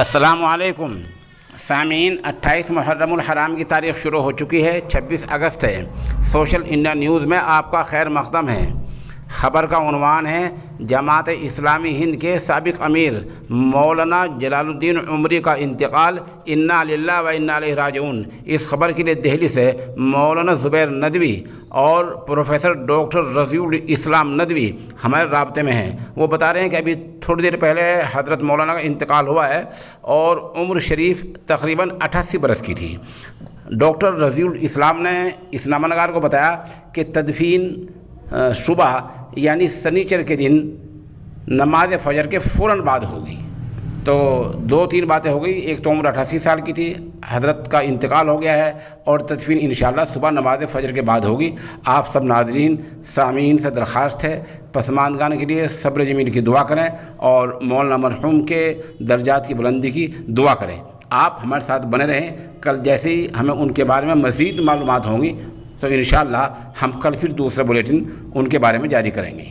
अस्सलामु अलैकुम सामीन। 28 मुहर्रम हराम की तारीख शुरू हो चुकी है, 26 अगस्त है। सोशल इंडिया न्यूज़ में आपका खैर मक़दम है। ख़बर का उन्वान है जमात इस्लामी हिंद के साबिक़ अमीर मौलाना जलालुद्दीन उमरी का इंतकाल, इन्ना लिल्लाहि व इन्ना इलैहि राजिऊन। इस खबर के लिए दिल्ली से मौलाना ज़ुबैर नदवी और प्रोफेसर डॉक्टर रज़ीउल इस्लाम नदवी हमारे राब्ते में हैं। वो बता रहे हैं कि अभी थोड़ी देर पहले हज़रत मौलाना का इंतकाल हुआ है और उम्र शरीफ तकरीबन 88 बरस की थी। डॉक्टर रज़ीउल इस्लाम ने इस्लामानगार को बताया कि तदफीन सुबह यानी शनिचर के दिन नमाज फ़जर के फ़ौरन बाद होगी। तो 2-3 बातें हो गई। एक तो उम्र 88 साल की थी, हज़रत का इंतकाल हो गया है और तदफीन इंशाअल्लाह सुबह नमाज फ़जर के बाद होगी। आप सब नाज़रीन सामीन से दरख्वास्त है पसमानदान के लिए सब्र जमील की दुआ करें और मौलाना मरहूम के दर्जात की बुलंदी की दुआ करें। आप हमारे साथ बने रहें। कल जैसे ही हमें उनके बारे में मज़ीद मालूमात होंगी तो इंशाअल्लाह हम कल फिर दूसरा बुलेटिन उनके बारे में जारी करेंगे।